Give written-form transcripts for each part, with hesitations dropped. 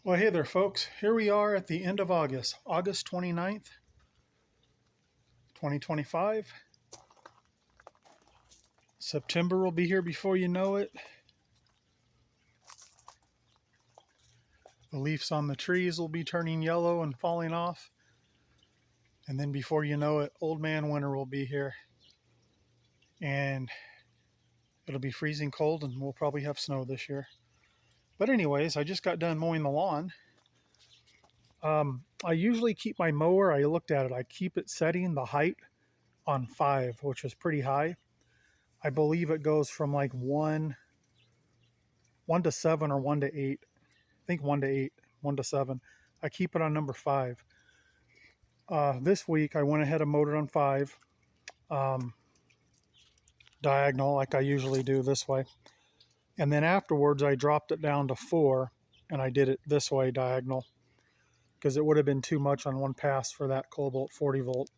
Well, hey there, folks. Here we are at the end of August, August 29th, 2025. September will be here before you know it. The leaves on the trees will be turning yellow and falling off. And then before you know it, Old Man Winter will be here. And it'll be freezing cold and we'll probably have snow this year. But anyways, I just got done mowing the lawn. I usually keep my mower, I looked at it, I keep it setting the height on 5, which is pretty high. I believe it goes from like 1 to 7 or 1 to 8. I think 1 to 8, 1 to 7. I keep it on number 5. This week I went ahead and mowed it on 5, diagonal like I usually do this way. And then afterwards I dropped it down to 4 and I did it this way, diagonal, because it would have been too much on one pass for that Cobalt 40 volt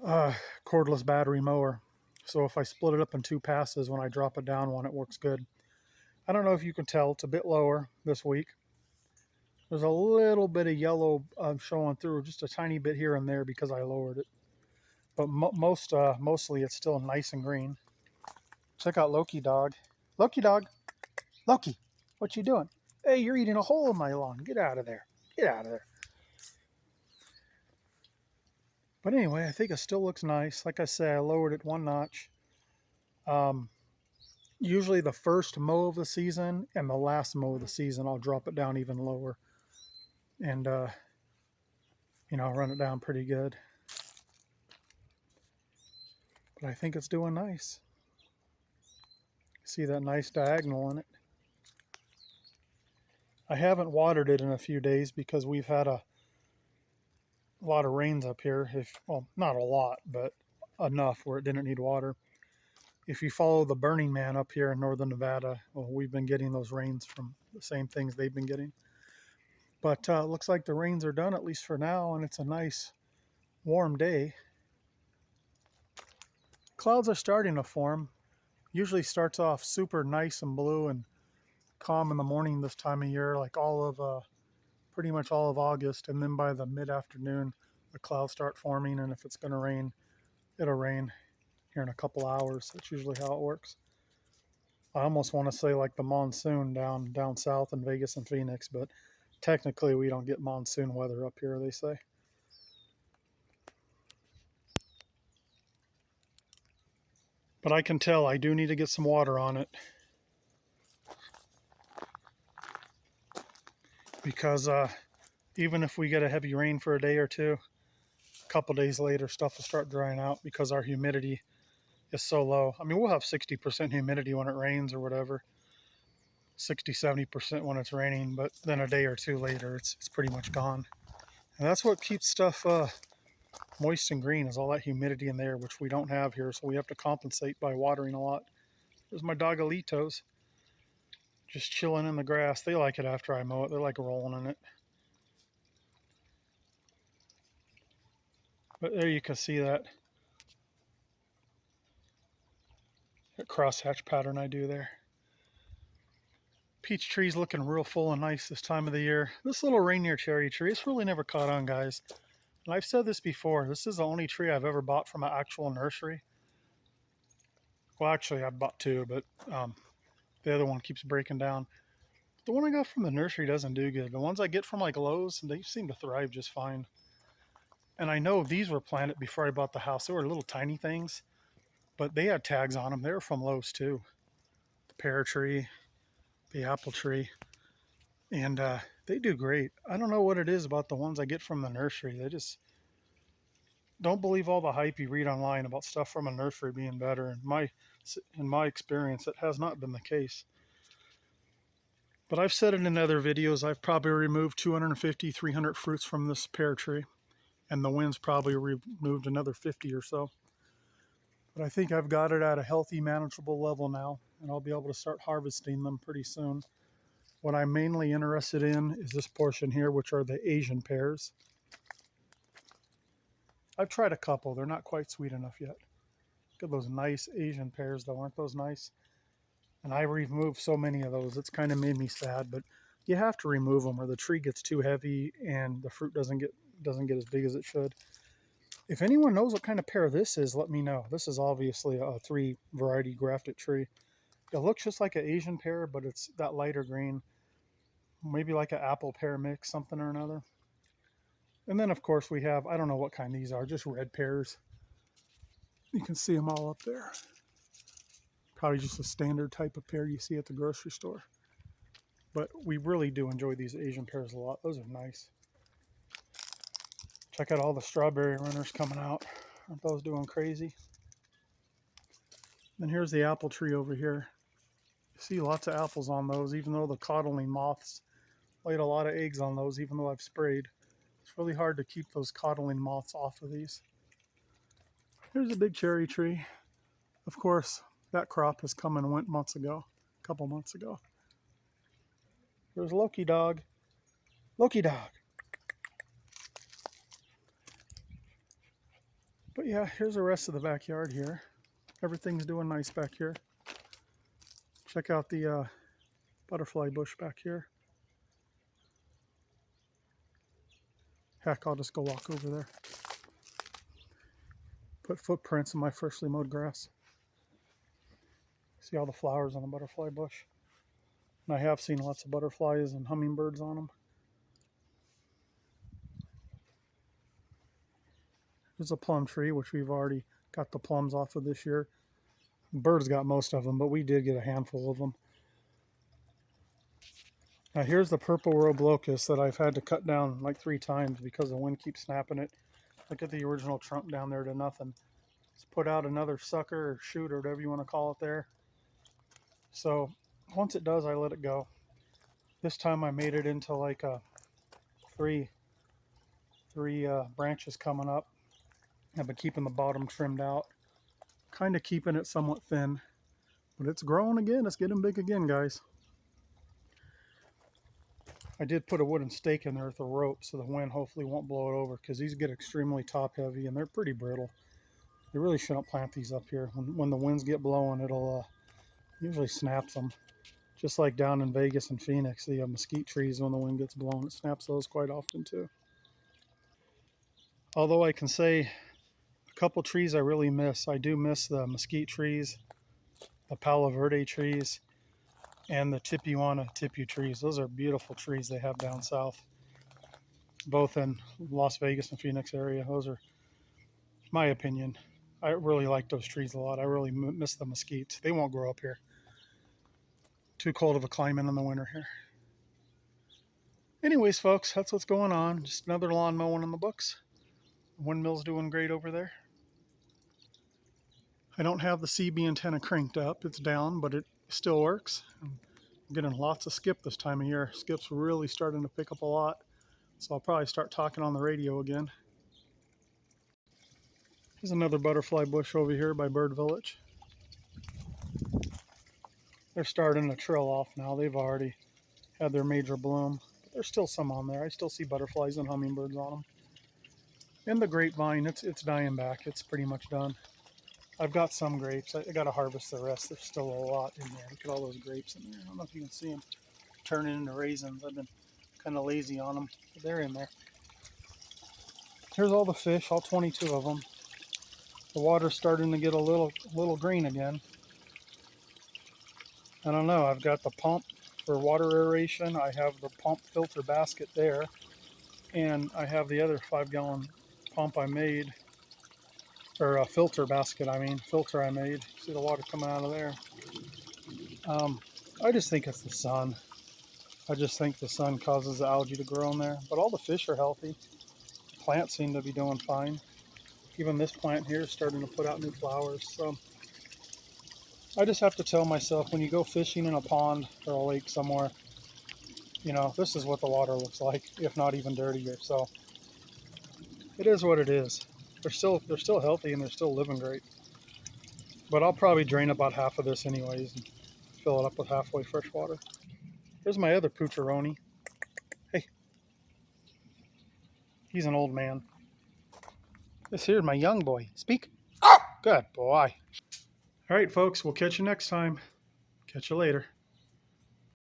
cordless battery mower. So if I split it up in 2 passes, when I drop it down one, it works good. I don't know if you can tell, it's a bit lower this week. There's a little bit of yellow showing through, just a tiny bit here and there because I lowered it. But mostly it's still nice and green. Check out Loki Dog. Loki Dog. Loki, what you doing? Hey, you're eating a hole in my lawn. Get out of there. Get out of there. But anyway, I think it still looks nice. Like I say, I lowered it 1 notch. Usually the first mow of the season and the last mow of the season, I'll drop it down even lower. And, run it down pretty good. But I think it's doing nice. See that nice diagonal in it. I haven't watered it in a few days because we've had a lot of rains up here. Well, not a lot, but enough where it didn't need water. If you follow the Burning Man up here in northern Nevada, well, we've been getting those rains from the same things they've been getting. But it looks like the rains are done, at least for now, and it's a nice warm day. Clouds are starting to form. Usually starts off super nice and blue and calm in the morning this time of year, like pretty much all of August, and then by the mid-afternoon the clouds start forming, and if it's going to rain, it'll rain here in a couple hours. That's usually how it works. I almost want to say like the monsoon down south in Vegas and Phoenix, but technically we don't get monsoon weather up here, they say. But I can tell I do need to get some water on it, because even if we get a heavy rain for a day or two, a couple days later stuff will start drying out because our humidity is so low. I mean, we'll have 60% humidity when it rains or whatever, 60-70% when it's raining, but then a day or two later it's pretty much gone. And that's what keeps stuff moist and green, is all that humidity in there, which we don't have here, so we have to compensate by watering a lot. There's my dogalitos just chilling in the grass. They like it after I mow it. They're like rolling in it. But there you can see that crosshatch pattern I do there. Peach tree's looking real full and nice this time of the year. This little Rainier cherry tree, it's really never caught on, guys. And I've said this before, this is the only tree I've ever bought from an actual nursery. Well, actually, I bought 2, but the other one keeps breaking down. The one I got from the nursery doesn't do good. The ones I get from like Lowe's, they seem to thrive just fine. And I know these were planted before I bought the house. They were little tiny things, but they had tags on them. They were from Lowe's too. The pear tree, the apple tree, and they do great. I don't know what it is about the ones I get from the nursery. They just don't believe all the hype you read online about stuff from a nursery being better. In my experience, it has not been the case. But I've said it in other videos, I've probably removed 250, 300 fruits from this pear tree, and the wind's probably removed another 50 or so. But I think I've got it at a healthy, manageable level now, and I'll be able to start harvesting them pretty soon. What I'm mainly interested in is this portion here, which are the Asian pears. I've tried a couple. They're not quite sweet enough yet. Look at those nice Asian pears, though. Aren't those nice? And I removed so many of those. It's kind of made me sad, but you have to remove them or the tree gets too heavy and the fruit doesn't get as big as it should. If anyone knows what kind of pear this is, let me know. This is obviously a 3 variety grafted tree. It looks just like an Asian pear, but it's that lighter green. Maybe like an apple pear mix, something or another. And then of course we have, I don't know what kind these are, just red pears. You can see them all up there. Probably just a standard type of pear you see at the grocery store. But we really do enjoy these Asian pears a lot. Those are nice. Check out all the strawberry runners coming out. Aren't those doing crazy? Then here's the apple tree over here. You see lots of apples on those, even though the codling moths laid a lot of eggs on those, even though I've sprayed. It's really hard to keep those codling moths off of these. Here's a big cherry tree. Of course, that crop has come and went months ago, a couple months ago. There's Loki Dog. Loki Dog. But yeah, here's the rest of the backyard here. Everything's doing nice back here. Check out the butterfly bush back here. Heck, I'll just go walk over there. Put footprints in my freshly mowed grass. See all the flowers on the butterfly bush. And I have seen lots of butterflies and hummingbirds on them. There's a plum tree, which we've already got the plums off of this year. The birds got most of them, but we did get a handful of them. Now here's the purple robe locust that I've had to cut down like 3 times because the wind keeps snapping it. Look at the original trunk down there to nothing. Let's put out another sucker or shoot or whatever you want to call it there. So once it does, I let it go. This time I made it into like a three branches coming up. I've been keeping the bottom trimmed out, kind of keeping it somewhat thin, but it's growing again. It's getting big again, guys. I did put a wooden stake in there with a rope so the wind hopefully won't blow it over, because these get extremely top heavy and they're pretty brittle. You really shouldn't plant these up here. When the winds get blowing, it'll usually snaps them. Just like down in Vegas and Phoenix, they have mesquite trees. When the wind gets blown, it snaps those quite often too. Although I can say a couple trees I really miss. I do miss the mesquite trees, the Palo Verde trees, and the Tipuana tipu trees. Those are beautiful trees they have down south, both in Las Vegas and Phoenix area. Those are, my opinion, I really like those trees a lot. I really miss the mesquites. They won't grow up here. Too cold of a climate in the winter here. Anyways, folks, that's what's going on. Just another lawn mowing in the books. The windmill's doing great over there. I don't have the CB antenna cranked up. It's down, but it still works. I'm getting lots of skip this time of year. Skip's really starting to pick up a lot. So I'll probably start talking on the radio again. Here's another butterfly bush over here by Bird Village. They're starting to trail off now. They've already had their major bloom. But there's still some on there. I still see butterflies and hummingbirds on them. And the grapevine, it's dying back. It's pretty much done. I've got some grapes. I got to harvest the rest. There's still a lot in there. Look at all those grapes in there. I don't know if you can see them turning into raisins. I've been kind of lazy on them, but they're in there. Here's all the fish, all 22 of them. The water's starting to get a little green again. I don't know. I've got the pump for water aeration. I have the pump filter basket there. And I have the other 5-gallon pump I made, or a filter basket, filter I made. See the water coming out of there. I just think it's the sun. I just think the sun causes the algae to grow in there. But all the fish are healthy. The plants seem to be doing fine. Even this plant here is starting to put out new flowers. So I just have to tell myself, when you go fishing in a pond or a lake somewhere, you know, this is what the water looks like, if not even dirtier. So it is what it is. They're still healthy and they're still living great. But I'll probably drain about half of this anyways and fill it up with halfway fresh water. Here's my other Pucciaroni. Hey, he's an old man. This here's my young boy. Speak. Good boy. All right, folks, we'll catch you next time. Catch you later.